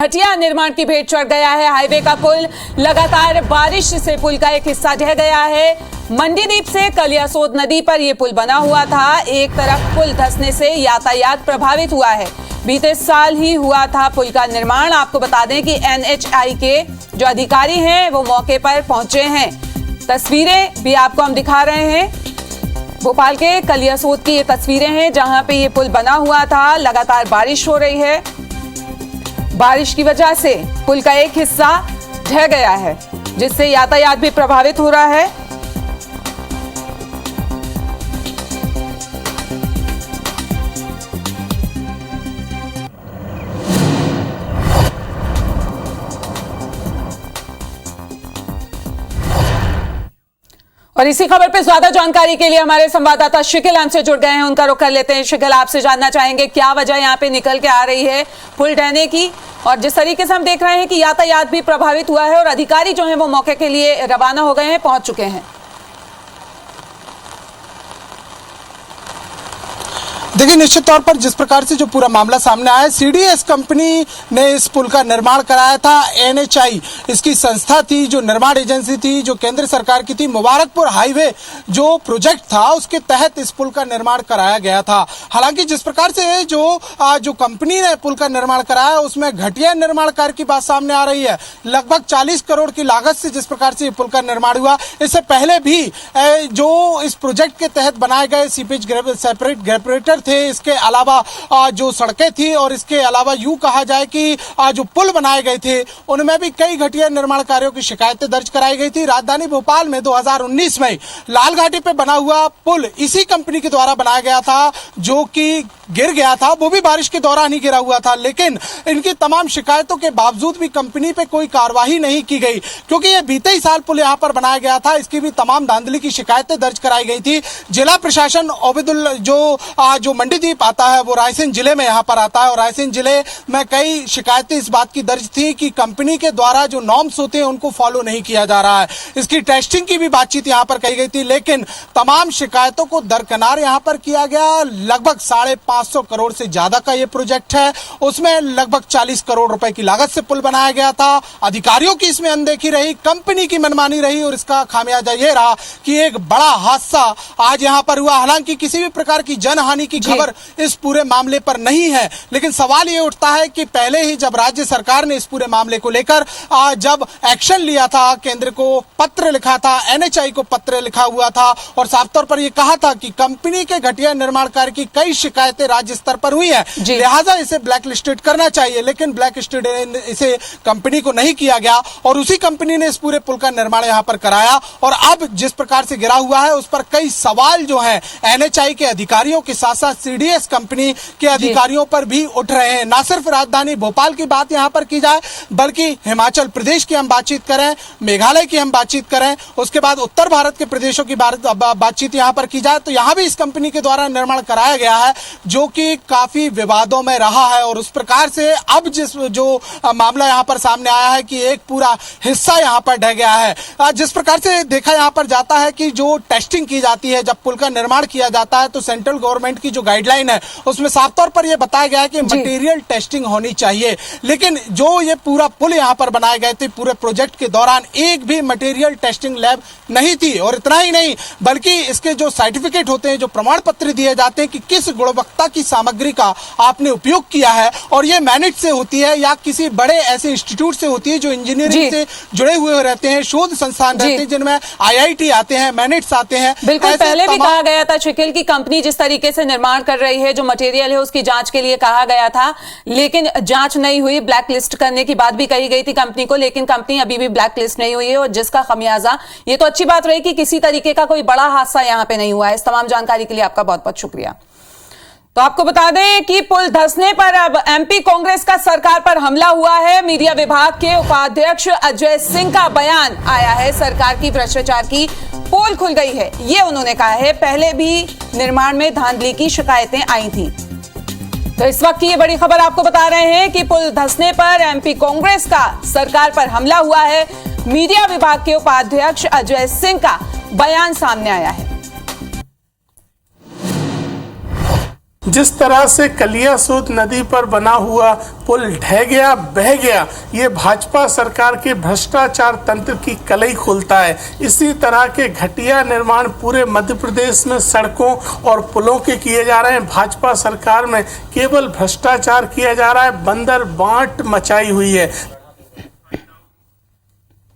घटिया निर्माण की भेंट चढ़ गया है हाईवे का पुल। लगातार बारिश से पुल का एक हिस्सा ढह गया है। मंडीदीप से कलियासोत नदी पर यह पुल बना हुआ था। एक तरफ पुल धंसने से यातायात प्रभावित हुआ है। बीते साल ही हुआ था पुल का निर्माण। आपको बता दें कि NHAI के जो अधिकारी हैं वो मौके पर पहुंचे हैं। तस्वीरें भी आपको हम दिखा रहे हैं। भोपाल के कलियासोत की ये तस्वीरें हैं जहां पे ये पुल बना हुआ था। लगातार बारिश हो रही है। बारिश की वजह से पुल का एक हिस्सा ढह गया है, जिससे यातायात भी प्रभावित हो रहा है। और इसी खबर पे ज्यादा जानकारी के लिए हमारे संवाददाता शिकिल हमसे जुड़ गए हैं। उनका रुख कर लेते हैं। शिकिल, आपसे जानना चाहेंगे क्या वजह यहाँ पे निकल के आ रही है पुल ढहने की, और जिस तरीके से हम देख रहे हैं कि यातायात भी प्रभावित हुआ है और अधिकारी जो हैं वो मौके के लिए रवाना हो गए हैं, पहुंच चुके हैं। देखिए, निश्चित तौर पर जिस प्रकार से जो पूरा मामला सामने आया है, CDS कंपनी ने इस पुल का निर्माण कराया था। NHAI इसकी संस्था थी, जो निर्माण एजेंसी थी, जो केंद्र सरकार की थी। मुबारकपुर हाईवे जो प्रोजेक्ट था उसके तहत इस पुल का निर्माण कराया गया था। हालांकि जिस प्रकार से जो कंपनी ने पुल का निर्माण कराया उसमें घटिया निर्माण कार्य की बात सामने आ रही है। लगभग 40 करोड़ की लागत से जिस प्रकार से पुल का निर्माण हुआ, इससे पहले भी जो इस प्रोजेक्ट के तहत बनाए गए सीपेज सेपरेट ग्रेपरेटर थे, इसके अलावा जो सड़कें थी, और इसके अलावा यूं कहा जाए कि जो पुल बनाए गए थे उनमें भी कई घटिया निर्माण कार्यों की शिकायतें दर्ज कराई गई थी। राजधानी भोपाल में 2019 में लाल घाटी पे बना हुआ पुल इसी कंपनी के द्वारा बनाया गया था, जो कि गिर गया था। वो भी बारिश के दौरान ही गिरा हुआ था, लेकिन इनकी तमाम शिकायतों के बावजूद भी कंपनी पे कोई कार्रवाई नहीं की गई, क्योंकि ये बीते ही साल पुल यहाँ पर बनाया गया था। इसकी भी तमाम धांधली की शिकायतें दर्ज कराई गई थी। जिला प्रशासन ओबेदुल जो मंडीदीप आता है वो रायसेन जिले में यहाँ पर आता है, और रायसेन जिले में कई शिकायतें इस बात की दर्ज थी कि कंपनी के द्वारा जो नॉर्म्स होते हैं उनको फॉलो नहीं किया जा रहा है। इसकी टेस्टिंग की भी बातचीत यहाँ पर कही गई थी, लेकिन तमाम शिकायतों को दरकिनार यहाँ पर किया गया। लगभग 550 करोड़ से ज्यादा का ये प्रोजेक्ट है, उसमें लगभग 40 करोड़ रुपए की लागत से पुल बनाया गया था। अधिकारियों की इसमें अनदेखी रही, कंपनी की मनमानी रही, और इसका खामियाजा ये रहा कि एक बड़ा हादसा आज यहाँ पर हुआ। हालांकि किसी भी प्रकार की जनहानि की खबर इस पूरे मामले पर नहीं है, लेकिन सवाल ये उठता है कि पहले ही जब राज्य सरकार ने इस पूरे मामले को लेकर जब एक्शन लिया था, केंद्र को पत्र लिखा था, NHAI को पत्र लिखा हुआ था, और साफ तौर पर यह कहा था कि कंपनी के घटिया निर्माण कार्य की कई शिकायतें राज्य स्तर पर हुई है, लिहाजा इसे ब्लैक लिस्टेड करना चाहिए, लेकिन ब्लैक लिस्टेड इसे कंपनी को नहीं किया गया, और उसी कंपनी ने इस पूरे पुल का निर्माण यहां पर कराया। और अब जिस प्रकार से गिरा हुआ है उस पर कई सवाल जो है NHAI के अधिकारियों के साथ साथ CDS कंपनी के अधिकारियों पर भी उठ रहे हैं। ना सिर्फ राजधानी भोपाल की बात यहां पर की जाए, बल्कि हिमाचल प्रदेश की हम बातचीत करें, मेघालय की हम बातचीत करें, उसके बाद उत्तर भारत के प्रदेशों की बातचीत यहां पर की जाए, तो यहां भी इस कंपनी के द्वारा निर्माण कराया गया है, जो कि काफी विवादों में रहा है। और उस प्रकार से अब जो मामला यहां पर सामने आया है कि एक पूरा हिस्सा यहां पर ढह गया है। जिस प्रकार से देखा यहां पर जाता है कि जो टेस्टिंग की जाती है, जब पुल का निर्माण किया जाता है, तो सेंट्रल गवर्नमेंट की जो गाइडलाइन है उसमें साफ तौर पर यह बताया गया है कि मटेरियल टेस्टिंग होनी चाहिए, लेकिन जो ये पूरा पुल यहां पर बनाए गए थे, पूरे प्रोजेक्ट के दौरान एक भी मटेरियल टेस्टिंग लैब नहीं थी। और इतना ही नहीं, बल्कि इसके जो सर्टिफिकेट होते हैं, जो प्रमाण पत्र दिए जाते हैं कि किस गुणवत्ता की सामग्री का आपने उपयोग किया है, और ये मैनेट से होती है या किसी बड़े ऐसे इंस्टीट्यूट से होती है जो इंजीनियरिंग से जुड़े हुए रहते हैं, शोध संस्थान रहते हैं, जिनमें IIT आते हैं, मैनेट्स आते हैं। बिल्कुल, पहले भी कहा गया था शिकिल की कंपनी जिस तरीके से निर्माण कर रही है, जो मटेरियल है उसकी जांच के लिए कहा गया था, लेकिन जांच नहीं हुई। ब्लैक लिस्ट करने की बात भी कही गई थी कंपनी को, लेकिन कंपनी अभी भी ब्लैक लिस्ट नहीं हुई है, और जिसका खमियाजा, ये तो अच्छी बात रही कि किसी तरीके का कोई बड़ा हादसा यहां पे नहीं हुआ है। इस तमाम जानकारी के लिए आपका बहुत बहुत शुक्रिया। तो आपको बता दें कि पुल धंसने पर अब MP कांग्रेस का सरकार पर हमला हुआ है। मीडिया विभाग के उपाध्यक्ष अजय सिंह का बयान आया है, सरकार की भ्रष्टाचार की पोल खुल गई है, ये उन्होंने कहा है। पहले भी निर्माण में धांधली की शिकायतें आई थी। तो इस वक्त की ये बड़ी खबर आपको बता रहे हैं कि पुल धंसने पर MP कांग्रेस का सरकार पर हमला हुआ है। मीडिया विभाग के उपाध्यक्ष अजय सिंह का बयान सामने आया है। जिस तरह से कलियासोत नदी पर बना हुआ पुल ढह गया, बह गया, ये भाजपा सरकार के भ्रष्टाचार तंत्र की कलई खोलता है। इसी तरह के घटिया निर्माण पूरे मध्य प्रदेश में सड़कों और पुलों के किए जा रहे हैं। भाजपा सरकार में केवल भ्रष्टाचार किया जा रहा है, बंदर बांट मचाई हुई है।